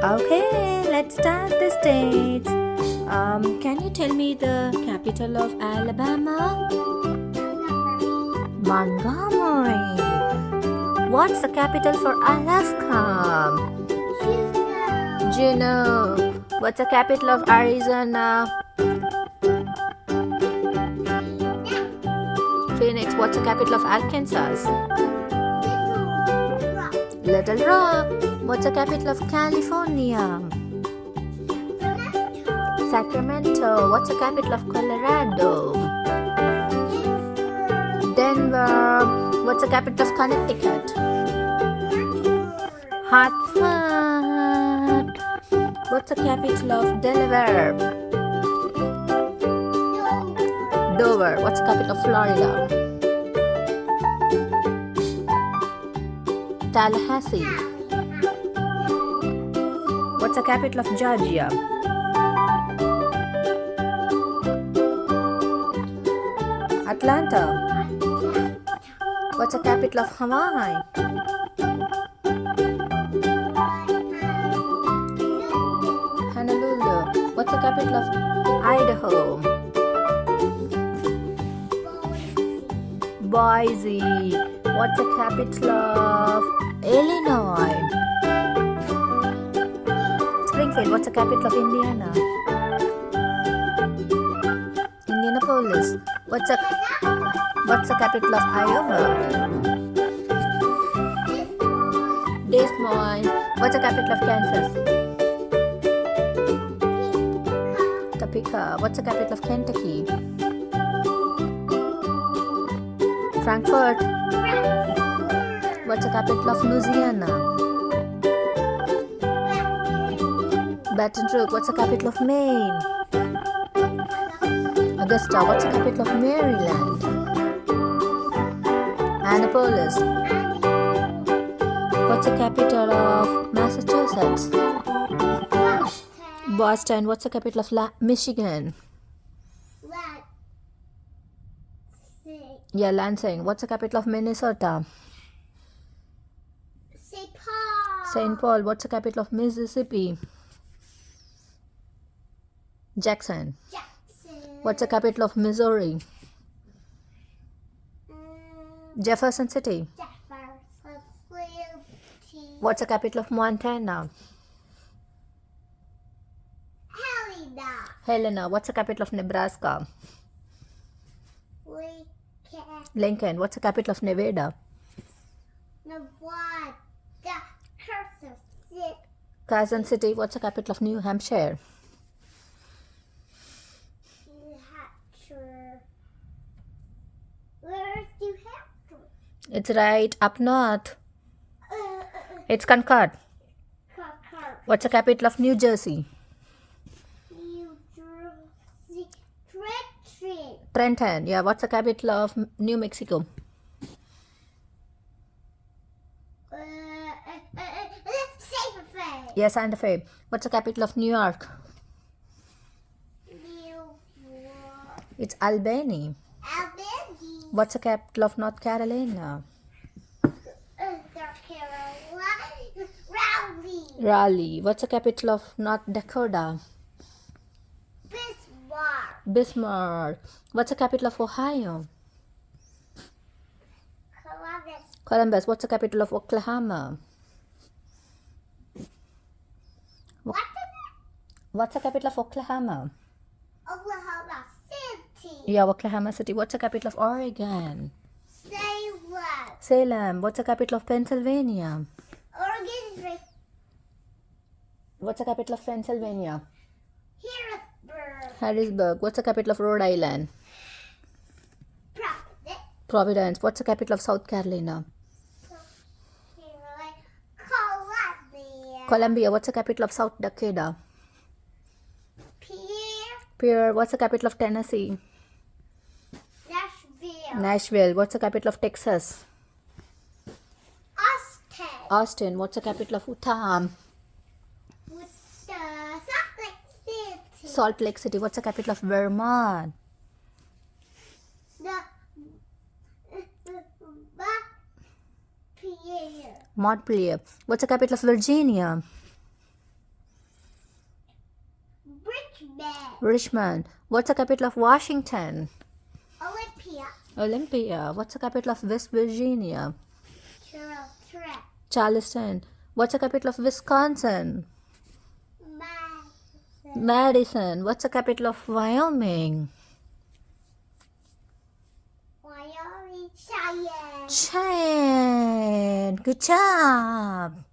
Okay, let's start the states. Can you tell me the capital of Alabama? Montgomery. What's the capital for Alaska? Juneau. What's the capital of Arizona? Phoenix. What's the capital of Arkansas? Little Rock. What's the capital of California? Sacramento. What's the capital of Colorado? Denver. What's the capital of Connecticut? Hartford. What's the capital of Delaware? Dover. What's the capital of Florida? Tallahassee. What's the capital of Georgia? Atlanta. What's the capital of Hawaii? Honolulu. What's the capital of Idaho? Boise. What's the capital of Illinois? Springfield. What's the capital of Indiana? Indianapolis. What's the capital of Iowa? Des Moines. What's the capital of Kansas? Topeka. What's the capital of Kentucky? Frankfurt. What's the capital of Louisiana? Baton Rouge. What's the capital of Maine? Augusta. What's the capital of Maryland? Annapolis. What's the capital of Massachusetts? Boston. What's the capital of Michigan? Yeah, Lansing. What's the capital of Minnesota? St. Paul. What's the capital of Mississippi? Jackson. What's the capital of Missouri? Jefferson City. What's the capital of Montana? Helena. What's the capital of Nebraska? Lincoln. What's the capital of Nevada? Carson City. What's the capital of New Hampshire? Where's New Hampshire? It's right up north. It's Concord. What's the capital of New Jersey? New Jersey. Trenton. Trenton. Yeah, what's the capital of New Mexico? Santa Fe. Yeah, Santa Fe. What's the capital of New York? New York. It's Albany. Albany. What's the capital of North Carolina? North Carolina. Raleigh. Raleigh. What's the capital of North Dakota? Bismarck. Bismarck. What's the capital of Ohio? Columbus. Columbus. What's the capital of Oklahoma? What's the capital of Oklahoma? Oklahoma City. Yeah, Oklahoma City. What's the capital of Oregon? Salem. Salem. What's the capital of Pennsylvania? Oregon. What's the capital of Pennsylvania? Harrisburg. Harrisburg. What's the capital of Rhode Island? Providence. Providence. What's the capital of South Carolina? Columbia. Columbia. What's the capital of South Dakota? Pierre. What's the capital of Tennessee? Nashville. Nashville. What's the capital of Texas? Austin. Austin. What's the capital of Utah? Salt Lake City. Salt Lake City. What's the capital of Vermont? Montpelier. What's the capital of Virginia? Richmond. What's the capital of Washington? Olympia. Olympia. What's the capital of West Virginia? Trap. Charleston. What's the capital of Wisconsin? Madison. Madison. What's the capital of Wyoming? Wyoming. Cheyenne. Cheyenne. Good job.